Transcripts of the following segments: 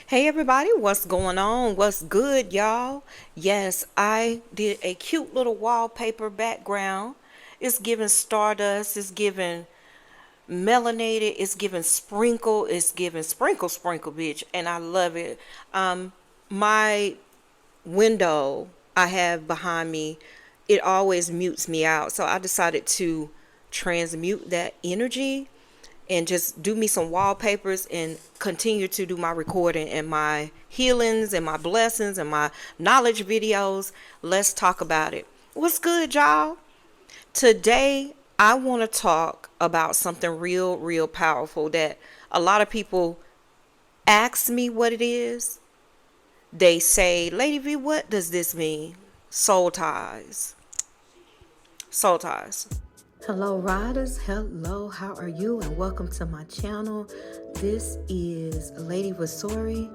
Hey everybody, what's going on? What's good, y'all? Yes, I did a cute little wallpaper background. It's giving stardust, it's giving melanated, it's giving sprinkle, it's giving sprinkle, bitch, and I love it. My window I have behind me, it always mutes me out. So I decided to transmute that energy and just do me some wallpapers and continue to do my recording and my healings and my blessings and my knowledge videos. Let's talk about it. What's good, y'all? Today, I want to talk about something real powerful that a lot of people ask me what it is. They say, Lady V, what does this mean? Soul ties. Soul ties. Hello, riders. Hello, how are you? And welcome to my channel. This is Lady Vasori,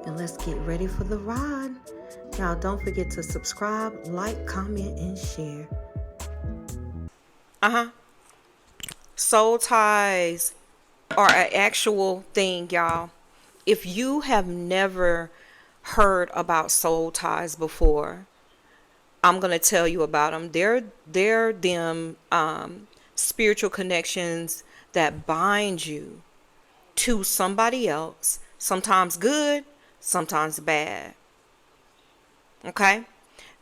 and let's get ready for the ride. Now, don't forget to subscribe, like, comment, and share. Soul ties are an actual thing, y'all. If you have never heard about soul ties before, I'm going to tell you about them. They're them spiritual connections that bind you to somebody else, sometimes good, sometimes bad. Okay?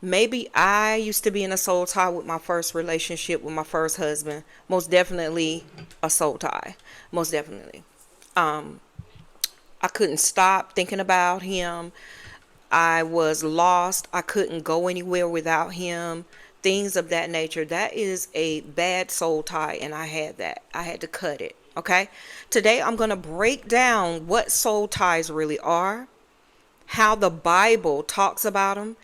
Maybe I used to be in a soul tie with my first relationship with my first husband. Most definitely a soul tie. Most definitely. I couldn't stop thinking about him. I was lost. I couldn't go anywhere without him. Things of that nature. That is a bad soul tie, and I had that. I had to cut it. Okay? Today I'm going to break down what soul ties really are, how the Bible talks about them,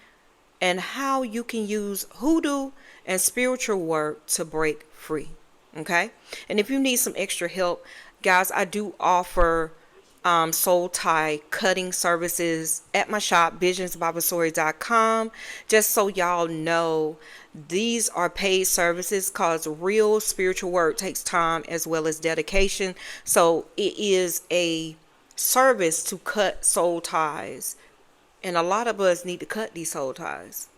and how you can use hoodoo and spiritual work to break free. Okay? And if you need some extra help, guys, I do offer soul tie cutting services at my shop, visionsbyvasori.com. Just so y'all know, these are paid services because real spiritual work takes time as well as dedication. So it is a service to cut soul ties. And a lot of us need to cut these soul ties,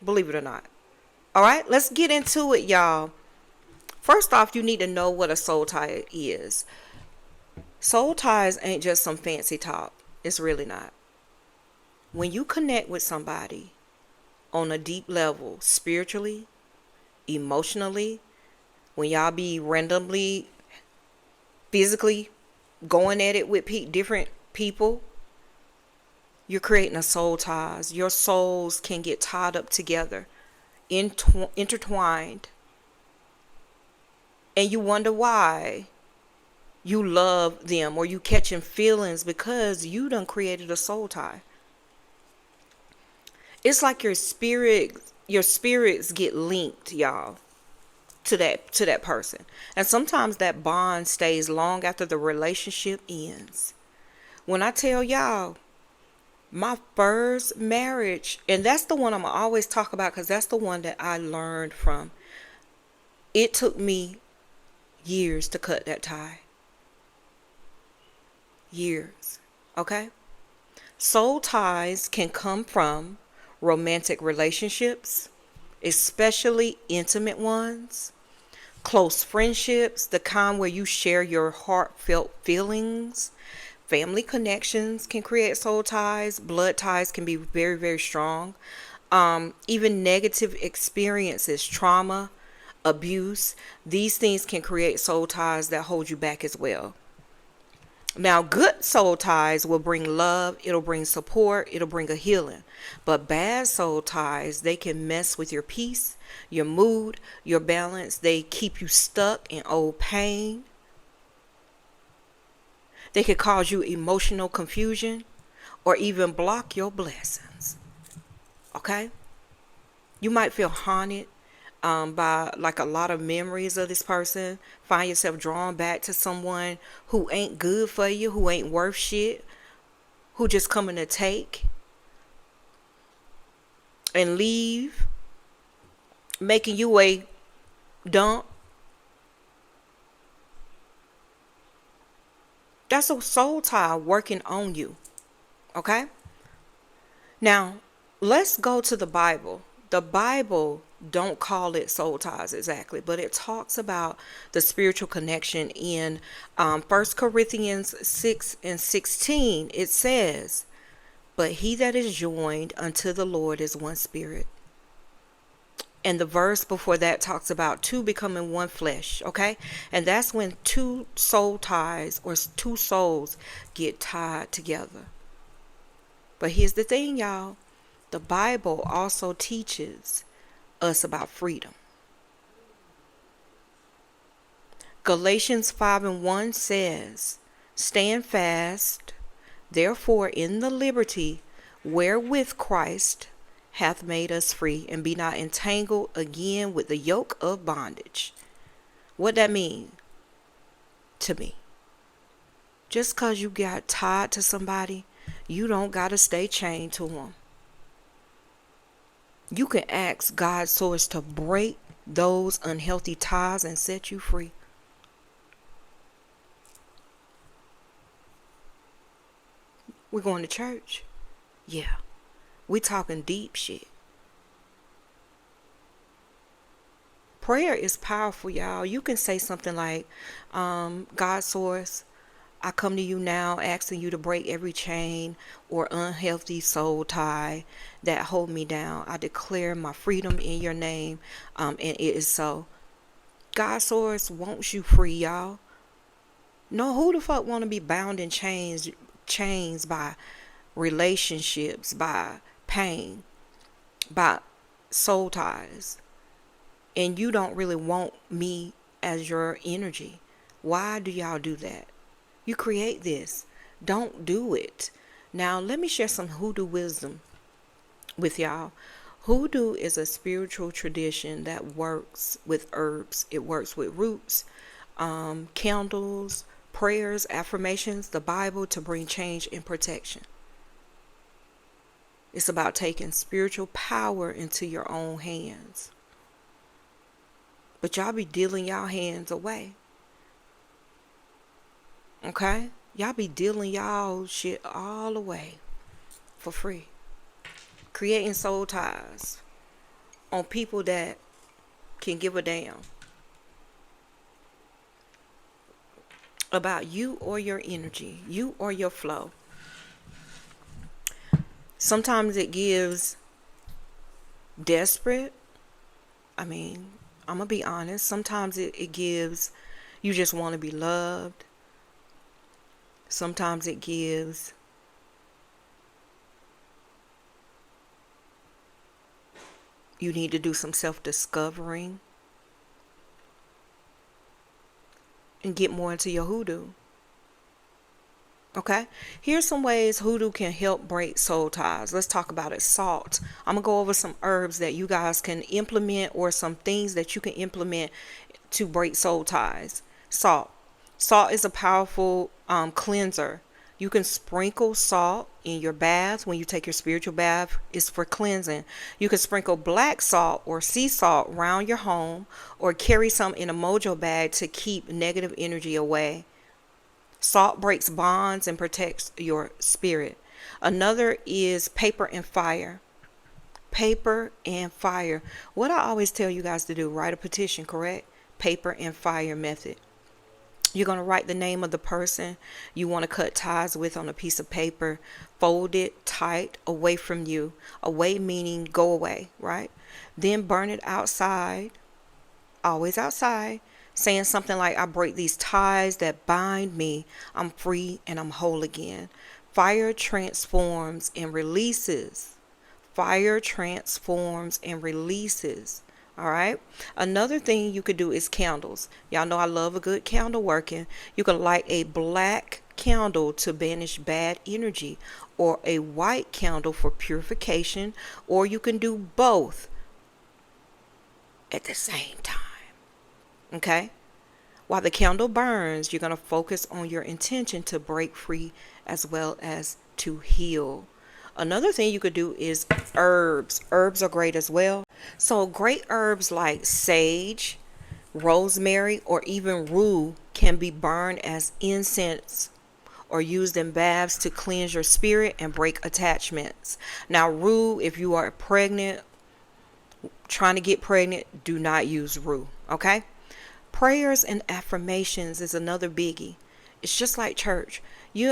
believe it or not. All right, let's get into it, y'all. First off, you need to know what a soul tie is. Soul ties ain't just some fancy talk. It's really not. When you connect with somebody on a deep level, spiritually, emotionally, when y'all be randomly, physically going at it with different people, you're creating a soul ties. Your souls can get tied up together, intertwined. And you wonder why you love them or you catching feelings because you done created a soul tie. It's like your spirits get linked, y'all, to that person. And sometimes that bond stays long after the relationship ends. When I tell y'all, my first marriage, and that's the one I'm gonna always talk about because that's the one that I learned from. It took me years to cut that tie. Years. Okay? Soul ties can come from romantic relationships, especially intimate ones, close friendships, the kind where you share your heartfelt feelings. Family connections can create soul ties. Blood ties can be very strong. Even negative experiences, trauma, abuse, these things can create soul ties that hold you back as well. Now, good soul ties will bring love, it'll bring support, it'll bring a healing. But bad soul ties, they can mess with your peace, your mood, your balance. They keep you stuck in old pain. They could cause you emotional confusion or even block your blessings. Okay? You might feel haunted by like a lot of memories of this person. Find yourself drawn back to someone who ain't good for you, who ain't worth shit, who just coming to take and leave, making you a dump. That's a soul tie working on you. Okay? Now, let's go to the Bible. The Bible don't call it soul ties exactly, but it talks about the spiritual connection in 1 Corinthians 6 and 16. It says, but he that is joined unto the Lord is one spirit. And the verse before that talks about two becoming one flesh, okay? And that's when two soul ties or two souls get tied together. But here's the thing, y'all. The Bible also teaches us about freedom. Galatians 5 and 1 says, stand fast, therefore, in the liberty wherewith Christ hath made us free, and be not entangled again with the yoke of bondage. What that mean to me? Just because you got tied to somebody, you don't got to stay chained to them. You can ask God's source to break those unhealthy ties and set you free. We're going to church? Yeah. We talking deep shit. Prayer is powerful, y'all. You can say something like, God source, I come to you now asking you to break every chain or unhealthy soul tie that hold me down. I declare my freedom in your name, and it is so. God source wants you free, y'all. No, who the fuck want to be bound in chains by relationships, by pain, by soul ties, and you don't really want me as your energy? Why do y'all do that? You create this. Don't do it. Now let me share some hoodoo wisdom with y'all. Hoodoo is a spiritual tradition that works with herbs. It works with roots, candles, prayers, affirmations, the Bible to bring change and protection. It's about taking spiritual power into your own hands. But y'all be dealing y'all hands away. Okay? Y'all be dealing y'all shit all away for free. Creating soul ties on people that can give a damn about you or your energy, you or your flow. Sometimes it gives desperate. I'm going to be honest. Sometimes it gives you just want to be loved. Sometimes it gives you need to do some self-discovering and get more into your hoodoo. Okay, here's some ways hoodoo can help break soul ties. Let's talk about it. Salt. I'm gonna go over some herbs that you guys can implement, or some things that you can implement to break soul ties. Salt. Salt is a powerful cleanser. You can sprinkle salt in your bath when you take your spiritual bath. It's for cleansing. You can sprinkle black salt or sea salt around your home, or carry some in a mojo bag to keep negative energy away. Salt breaks bonds and protects your spirit. Another is paper and fire. Paper and fire. What I always tell you guys to do, write a petition, correct? Paper and fire method. You're going to write the name of the person you want to cut ties with on a piece of paper. Fold it tight away from you. Away meaning go away, right? Then burn it outside. Always outside. Saying something like, I break these ties that bind me. I'm free and I'm whole again. Fire transforms and releases. Fire transforms and releases. All right. Another thing you could do is candles. Y'all know I love a good candle working. You can light a black candle to banish bad energy, or a white candle for purification, or you can do both at the same time. Okay? While the candle burns, you're going to focus on your intention to break free as well as to heal. Another thing you could do is herbs. Herbs are great as well. So great herbs like sage, rosemary, or even rue can be burned as incense or used in baths to cleanse your spirit and break attachments. Now, rue, if you are pregnant, trying to get pregnant, do not use rue, okay? Prayers and affirmations is another biggie. It's just like church.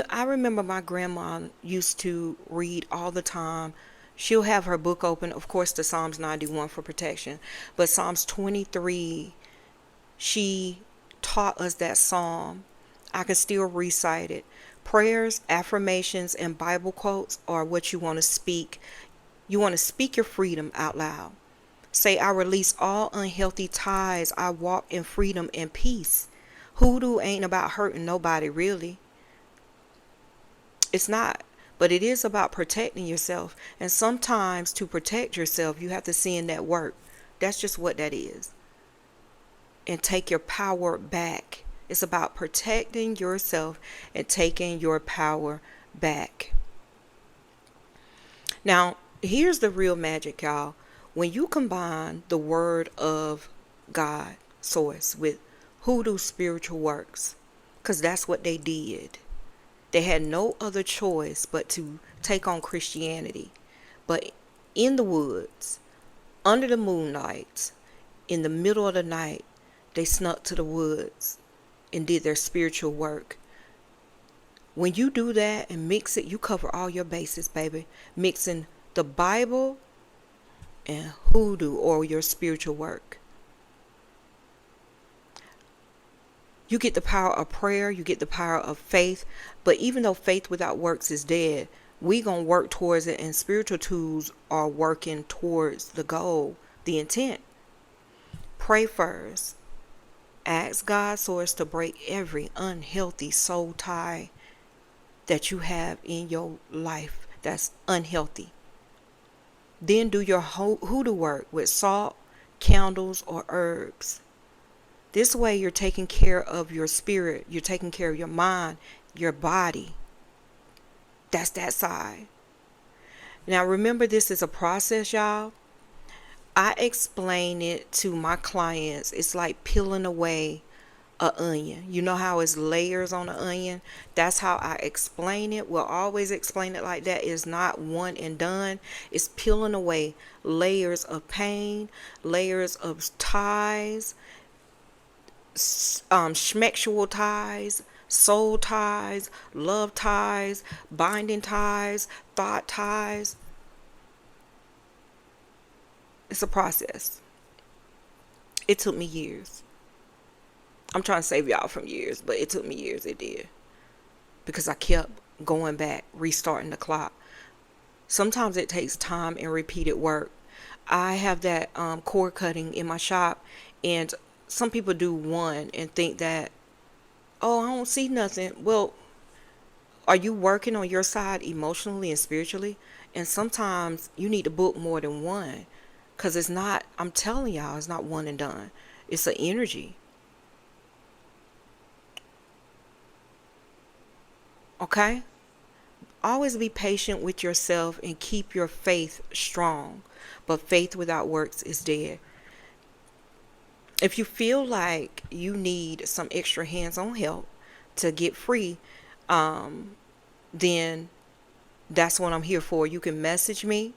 I remember my grandma used to read all the time. She'll have her book open, of course, the Psalms 91 for protection, but Psalms 23, she taught us that psalm. I can still recite it. Prayers, affirmations, and Bible quotes are what you want to speak. You want to speak your freedom out loud. Say, I release all unhealthy ties. I walk in freedom and peace. Hoodoo ain't about hurting nobody, really. It's not. But it is about protecting yourself. And sometimes to protect yourself, you have to send that work. That's just what that is. And take your power back. It's about protecting yourself and taking your power back. Now, here's the real magic, y'all. When you combine the word of God, source, with hoodoo spiritual works, because that's what they did. They had no other choice but to take on Christianity. But in the woods, under the moonlight, in the middle of the night, they snuck to the woods and did their spiritual work. When you do that and mix it, you cover all your bases, baby. Mixing the Bible and hoodoo, or your spiritual work. You get the power of prayer, you get the power of faith. But even though faith without works is dead, we gonna work towards it, and spiritual tools are working towards the goal, the intent. Pray first. Ask God's source to break every unhealthy soul tie that you have in your life that's unhealthy. Then do your hoodoo work with salt, candles, or herbs. This way you're taking care of your spirit. You're taking care of your mind, your body. That's that side. Now remember, this is a process, y'all. I explain it to my clients. It's like peeling away an onion. You know how it's layers on an onion? That's how I explain it. We'll always explain it like that. It's not one and done. It's peeling away layers of pain, layers of ties, schmexual ties, soul ties, love ties, binding ties, thought ties. It's a process. It took me years. I'm trying to save y'all from years, but it took me years. It did. Because I kept going back, restarting the clock. Sometimes it takes time and repeated work. I have that cord cutting in my shop, and some people do one and think that, oh, I don't see nothing. Well, are you working on your side emotionally and spiritually? And sometimes you need to book more than one, because it's not, I'm telling y'all, it's not one and done. It's an energy. Okay? Always be patient with yourself and keep your faith strong. But faith without works is dead. If you feel like you need some extra hands-on help to get free, then that's what I'm here for. You can message me.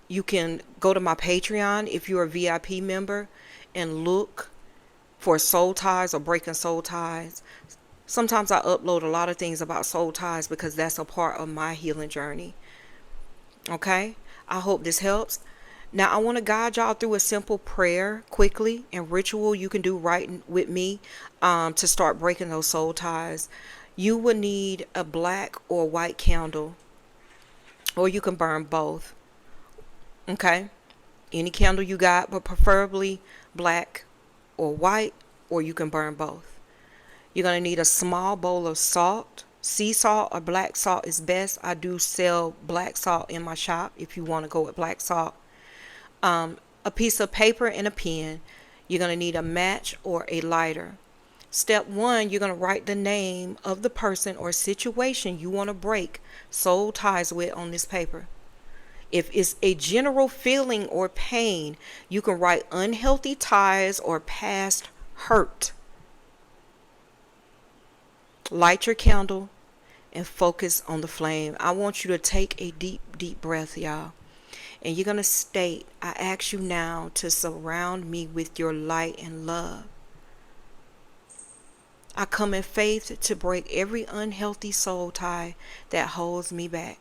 You can go to my Patreon if you're a VIP member and look for soul ties or breaking soul ties. Sometimes I upload a lot of things about soul ties because that's a part of my healing journey. Okay? I hope this helps. Now, I want to guide y'all through a simple prayer quickly and ritual you can do right with me to start breaking those soul ties. You will need a black or white candle, or you can burn both. Okay? Any candle you got, but preferably black or white, or you can burn both. You're going to need a small bowl of salt. Sea salt or black salt is best. I do sell black salt in my shop if you want to go with black salt. A piece of paper and a pen. You're going to need a match or a lighter. Step 1, you're going to write the name of the person or situation you want to break soul ties with on this paper. If it's a general feeling or pain, you can write unhealthy ties or past hurt. Light your candle and focus on the flame. I want you to take a deep, deep breath, y'all. And you're going to state, I ask you now to surround me with your light and love. I come in faith to break every unhealthy soul tie that holds me back.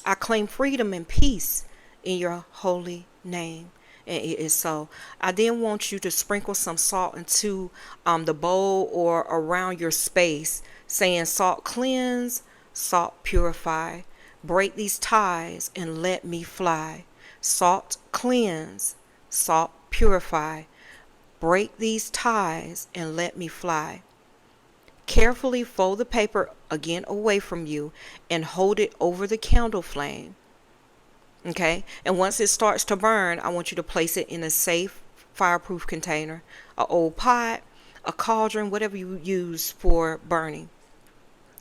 I claim freedom and peace in your holy name. And it is so. I then want you to sprinkle some salt into the bowl or around your space, saying, salt cleanse, salt purify. Break these ties and let me fly. Salt cleanse, salt purify. Break these ties and let me fly. Carefully fold the paper again away from you and hold it over the candle flame. Okay? And once it starts to burn, I want you to place it in a safe, fireproof container, an old pot, a cauldron, whatever you use for burning.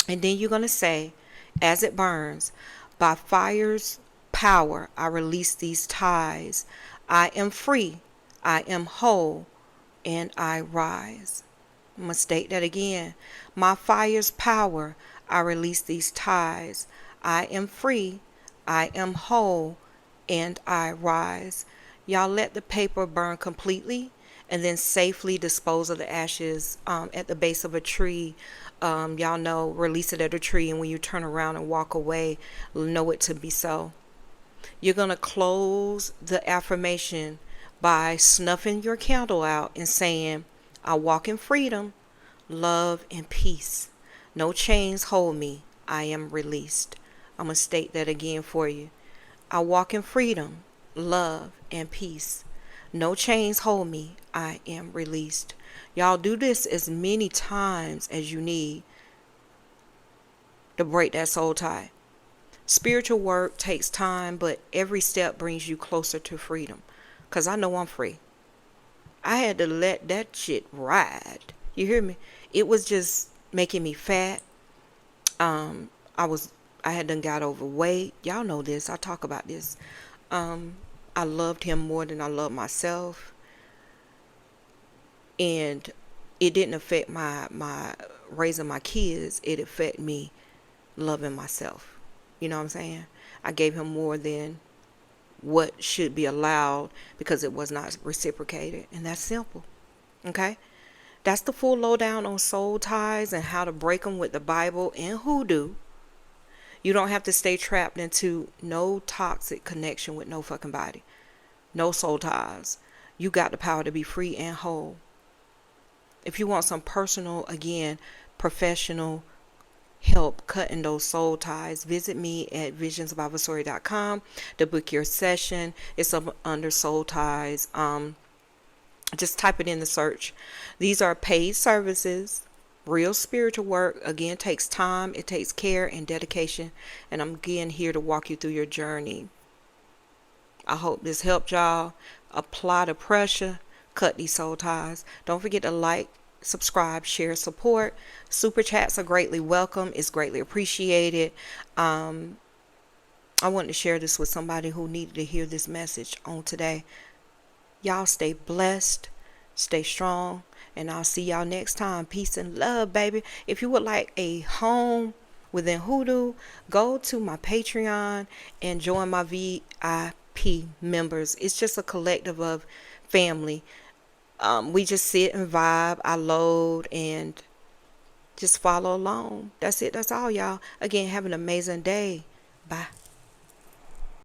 And then you're going to say, as it burns, by fire's power, I release these ties. I am free. I am whole. And I rise. I'm going to state that again. My fire's power, I release these ties. I am free. I am whole. And I rise. Y'all let the paper burn completely and then safely dispose of the ashes at the base of a tree. Y'all know, release it at a tree, and when you turn around and walk away, know it to be so. You're going to close the affirmation by snuffing your candle out and saying, I walk in freedom, love, and peace. No chains hold me. I am released. I'm going to state that again for you. I walk in freedom, love, and peace. No chains hold me. I am released. Y'all do this as many times as you need to break that soul tie. Spiritual work takes time, but every step brings you closer to freedom. Because I know I'm free. I had to let that shit ride. You hear me? It was just making me fat. I had done got overweight. Y'all know this. I talk about this. I loved him more than I loved myself. And it didn't affect my raising my kids. It affected me loving myself. You know what I'm saying? I gave him more than what should be allowed because it was not reciprocated. And that's simple. Okay? That's the full lowdown on soul ties and how to break them with the Bible and Hoodoo. You don't have to stay trapped into no toxic connection with no fucking body. No soul ties. You got the power to be free and whole. If you want some personal, again, professional help cutting those soul ties, visit me at visionsbyvasori.com to book your session. It's up under soul ties. Just type it in the search. These are paid services. Real spiritual work, again, takes time. It takes care and dedication. And I'm again here to walk you through your journey. I hope this helped y'all. Apply the pressure. Cut these soul ties. Don't forget to like, subscribe, share, support. Super chats are greatly welcome. It's greatly appreciated. I wanted to share this with somebody who needed to hear this message on today. Y'all stay blessed. Stay strong. And I'll see y'all next time. Peace and love, baby. If you would like a home within Hoodoo, go to my Patreon and join my VIP members. It's just a collective of family. We just sit and vibe. I load and just follow along. That's it. That's all, y'all. Again, have an amazing day. Bye.